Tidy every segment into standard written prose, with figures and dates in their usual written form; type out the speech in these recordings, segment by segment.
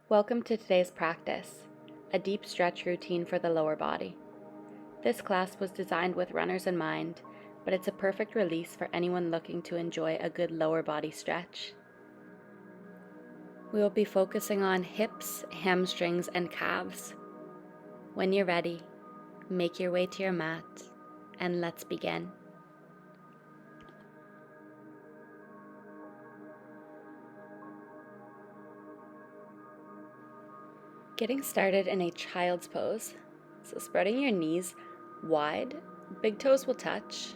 Welcome to today's practice, a deep stretch routine for the lower body. This class was designed with runners in mind, but it's a perfect release for anyone looking to enjoy a good lower body stretch. We will be focusing on hips, hamstrings, and calves. When you're ready, make your way to your mat, and let's begin. Getting started in a child's pose. So spreading your knees wide, big toes will touch,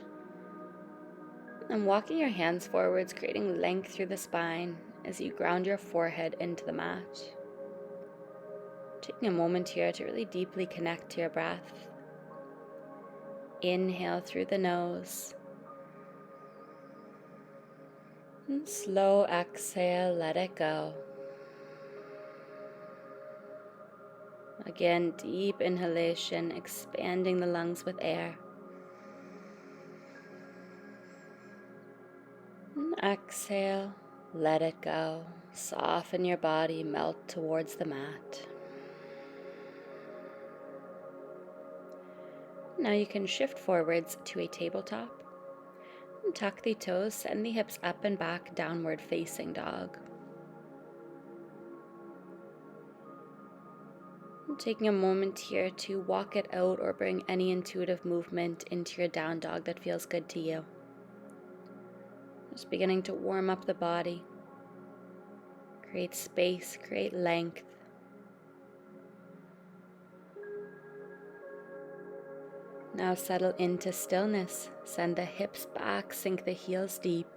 and walking your hands forwards, creating length through the spine as you ground your forehead into the mat. Taking a moment here to really deeply connect to your breath. Inhale through the nose. And slow exhale, let it go. Again, deep inhalation, expanding the lungs with air. And exhale, let it go. Soften your body, melt towards the mat. Now you can shift forwards to a tabletop. And tuck the toes, send the hips up and back, downward facing dog. And taking a moment here to walk it out or bring any intuitive movement into your down dog that feels good to you. Just beginning to warm up the body. Create space, create length. Now settle into stillness. Send the hips back, sink the heels deep.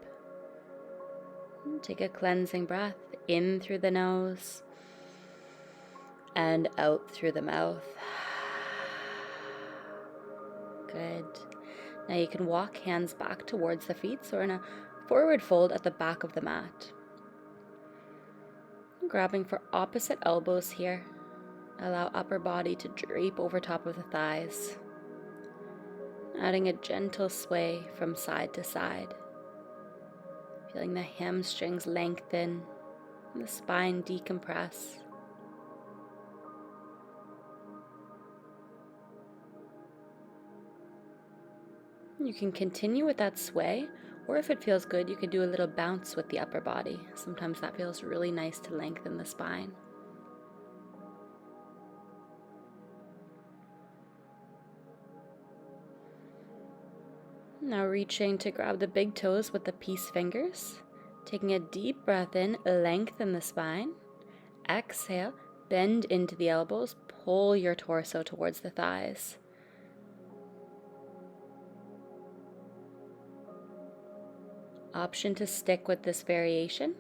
And take a cleansing breath in through the nose and out through the mouth. Good. Now you can walk hands back towards the feet, so we're in a forward fold at the back of the mat. Grabbing for opposite elbows here. Allow upper body to drape over top of the thighs. Adding a gentle sway from side to side. Feeling the hamstrings lengthen and the spine decompress. You can continue with that sway, or if it feels good, you can do a little bounce with the upper body. Sometimes that feels really nice to lengthen the spine. Now reaching to grab the big toes with the peace fingers. Taking a deep breath in, lengthen the spine. Exhale, bend into the elbows, pull your torso towards the thighs. Option to stick with this variation,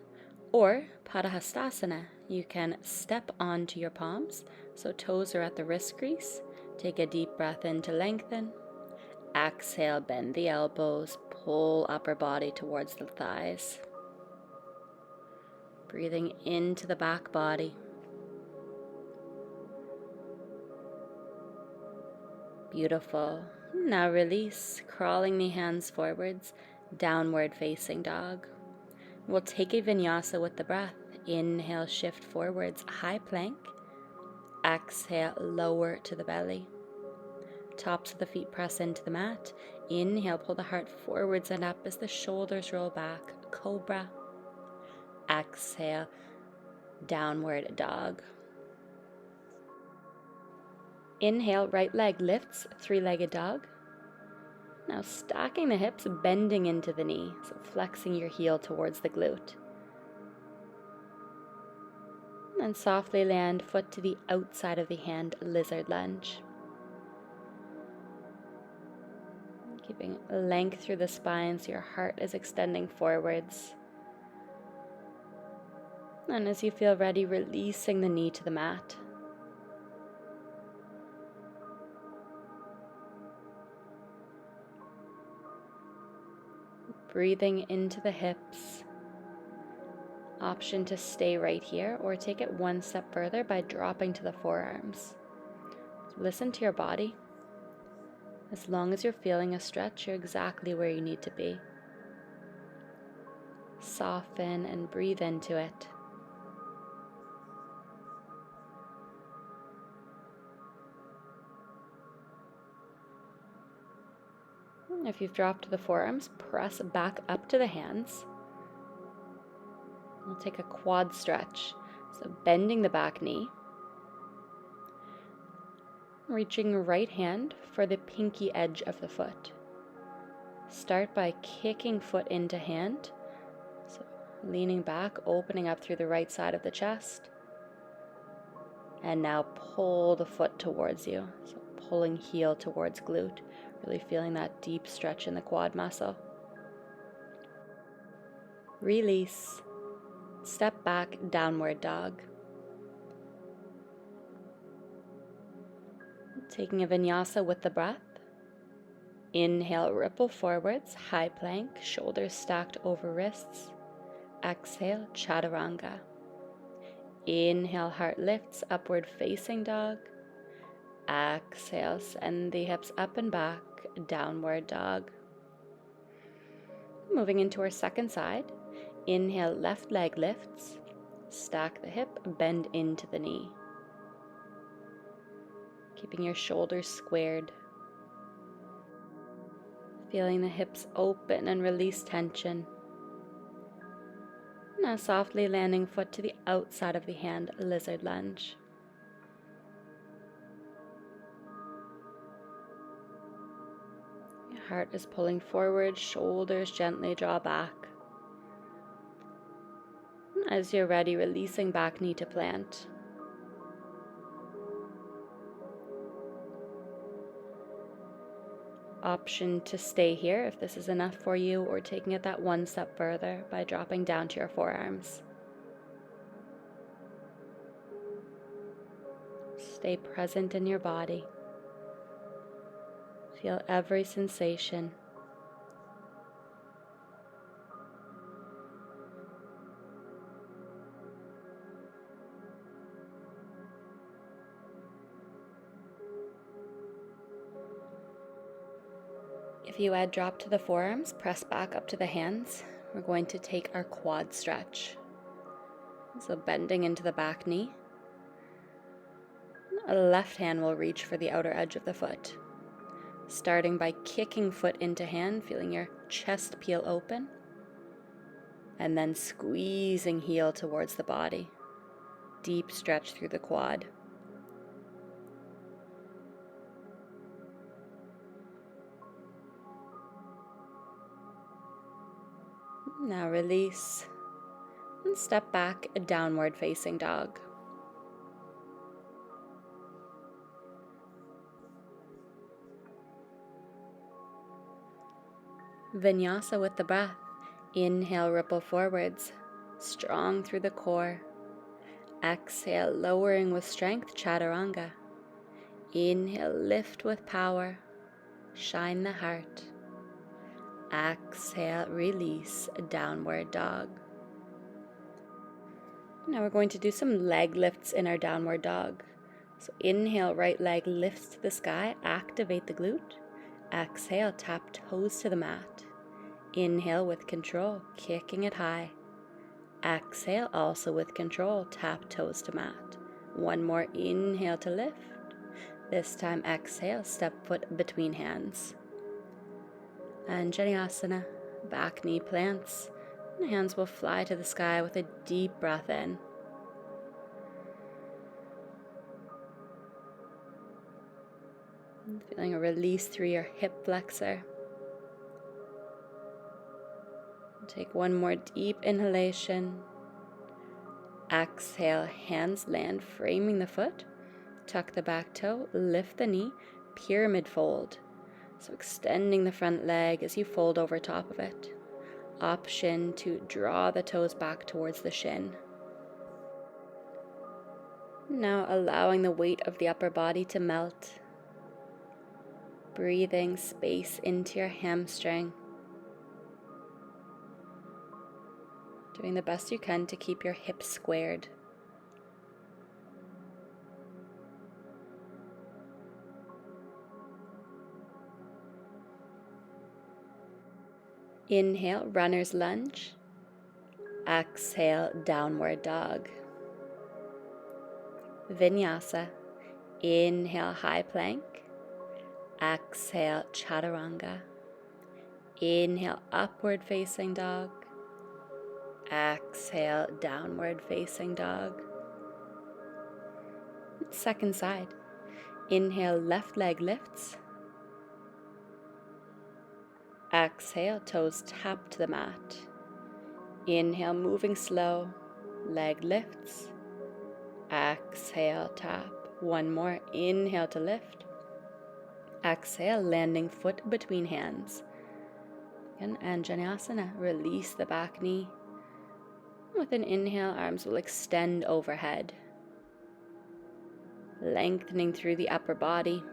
or Padahastasana. You can step onto your palms, so toes are at the wrist crease. Take a deep breath in to lengthen. Exhale, bend the elbows, pull upper body towards the thighs. Breathing into the back body. Beautiful. Now release, crawling the hands forwards, downward facing dog. We'll take a vinyasa with the breath. Inhale, shift forwards, high plank. Exhale, lower to the belly. Tops of the feet press into the mat. Inhale, pull the heart forwards and up as the shoulders roll back. Cobra. Exhale, downward dog. Inhale, right leg lifts, three-legged dog. Now stacking the hips, bending into the knee, so flexing your heel towards the glute. And softly land foot to the outside of the hand, lizard lunge. Keeping length through the spine so your heart is extending forwards. And as you feel ready, releasing the knee to the mat. Breathing into the hips. Option to stay right here or take it one step further by dropping to the forearms. Listen to your body. As long as you're feeling a stretch, you're exactly where you need to be. Soften and breathe into it. If you've dropped to the forearms, press back up to the hands. We'll take a quad stretch. So bending the back knee. Reaching right hand for the pinky edge of the foot. Start by kicking foot into hand. So leaning back, opening up through the right side of the chest. And now pull the foot towards you. So pulling heel towards glute. Really feeling that deep stretch in the quad muscle. Release. Step back, downward dog. Taking a vinyasa with the breath. Inhale, ripple forwards, high plank, shoulders stacked over wrists. Exhale, chaturanga. Inhale, heart lifts, upward facing dog. Exhale, send the hips up and back, downward dog. Moving into our second side. Inhale, left leg lifts. Stack the hip, bend into the knee. Keeping your shoulders squared. Feeling the hips open and release tension. Now softly landing foot to the outside of the hand, lizard lunge. Your heart is pulling forward, shoulders gently draw back. As you're ready, releasing back knee to plant. Option to stay here if this is enough for you, or taking it that one step further by dropping down to your forearms. Stay present in your body. Feel every sensation. If you add drop to the forearms, press back up to the hands. We're going to take our quad stretch. So bending into the back knee. A left hand will reach for the outer edge of the foot. Starting by kicking foot into hand, feeling your chest peel open. And then squeezing heel towards the body. Deep stretch through the quad. Now release and step back, a downward facing dog. Vinyasa with the breath. Inhale, ripple forwards, strong through the core. Exhale, lowering with strength, chaturanga. Inhale, lift with power, shine the heart. Exhale, release, downward dog. Now we're going to do some leg lifts in our downward dog. So inhale, right leg lifts to the sky, activate the glute. Exhale, tap toes to the mat. Inhale with control, kicking it high. Exhale, also with control, tap toes to mat. One more inhale to lift. This time exhale, step foot between hands. And Anjaneyasana, back knee plants. And hands will fly to the sky with a deep breath in. And feeling a release through your hip flexor. Take one more deep inhalation. Exhale, hands land, framing the foot. Tuck the back toe, lift the knee, pyramid fold. So extending the front leg as you fold over top of it. Option to draw the toes back towards the shin. Now allowing the weight of the upper body to melt. Breathing space into your hamstring. Doing the best you can to keep your hips squared. Inhale, runner's lunge. Exhale, downward dog. Vinyasa. Inhale, high plank. Exhale, chaturanga. Inhale, upward facing dog. Exhale, downward facing dog. Second side. Inhale, left leg lifts. Exhale, toes tap to the mat. Inhale, moving slow, leg lifts. Exhale, tap. One more. Inhale to lift. Exhale, landing foot between hands. And Anjaneyasana, release the back knee. With an inhale, arms will extend overhead, lengthening through the upper body.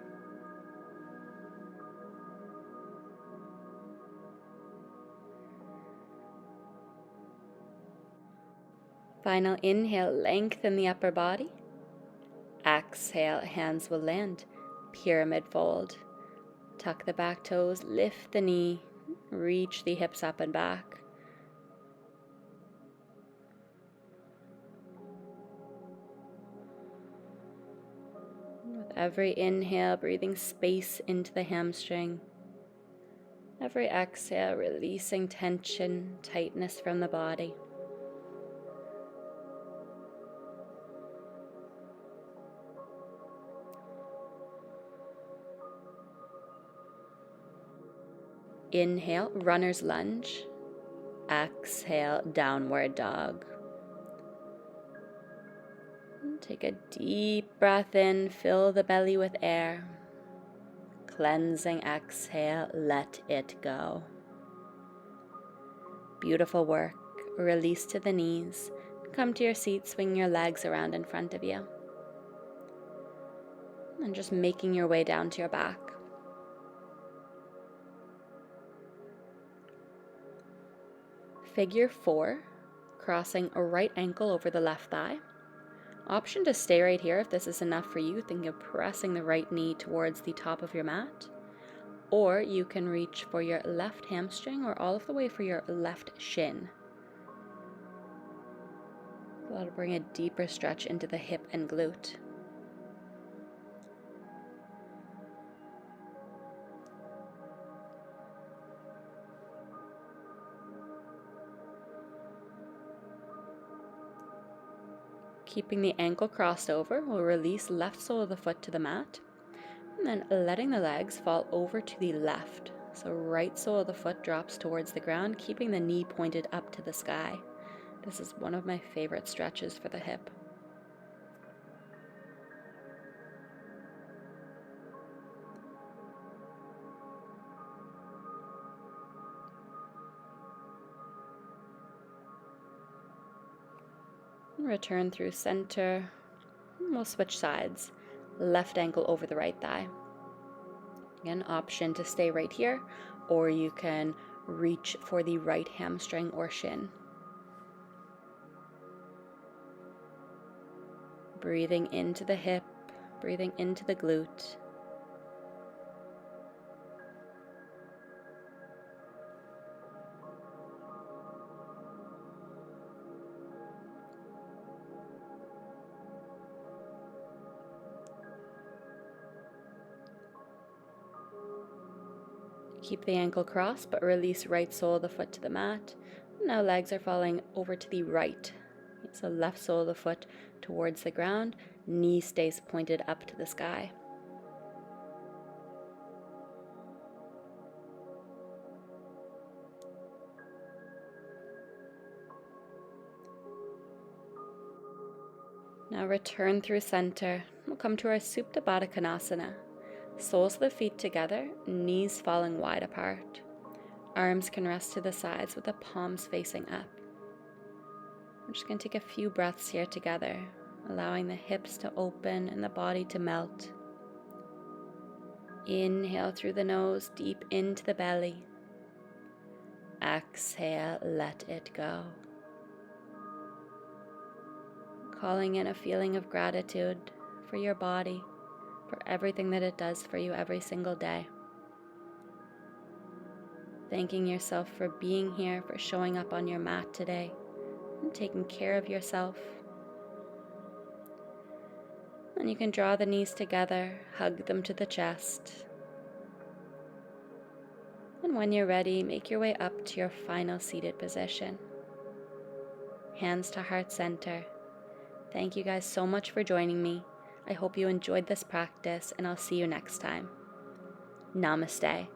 Final inhale, lengthen the upper body. Exhale, hands will land, pyramid fold. Tuck the back toes, lift the knee, reach the hips up and back. With every inhale, breathing space into the hamstring. Every exhale, releasing tension, tightness from the body. Inhale, runner's lunge. Exhale, downward dog. Take a deep breath in, fill the belly with air. Cleansing exhale, let it go. Beautiful work. Release to the knees. Come to your seat, swing your legs around in front of you. And just making your way down to your back. Figure 4, crossing a right ankle over the left thigh. Option to stay right here if this is enough for you. Think of pressing the right knee towards the top of your mat. Or you can reach for your left hamstring or all of the way for your left shin. That'll bring a deeper stretch into the hip and glute. Keeping the ankle crossed over, we'll release left sole of the foot to the mat, and then letting the legs fall over to the left. So right sole of the foot drops towards the ground, keeping the knee pointed up to the sky. This is one of my favorite stretches for the hip. Return through center. We'll switch sides. Left ankle over the right thigh. Again, option to stay right here, or you can reach for the right hamstring or shin. Breathing into the hip, breathing into the glute. Keep the ankle crossed, but release right sole of the foot to the mat. Now legs are falling over to the right. So left sole of the foot towards the ground, knee stays pointed up to the sky. Now return through center. We'll come to our Supta Baddha Konasana. Soles of the feet together, knees falling wide apart. Arms can rest to the sides with the palms facing up. We're just going to take a few breaths here together, allowing the hips to open and the body to melt. Inhale through the nose, deep into the belly. Exhale, let it go. Calling in a feeling of gratitude for your body, for everything that it does for you every single day. Thanking yourself for being here, for showing up on your mat today, and taking care of yourself. And you can draw the knees together, hug them to the chest. And when you're ready, make your way up to your final seated position. Hands to heart center. Thank you guys so much for joining me. I hope you enjoyed this practice, and I'll see you next time. Namaste.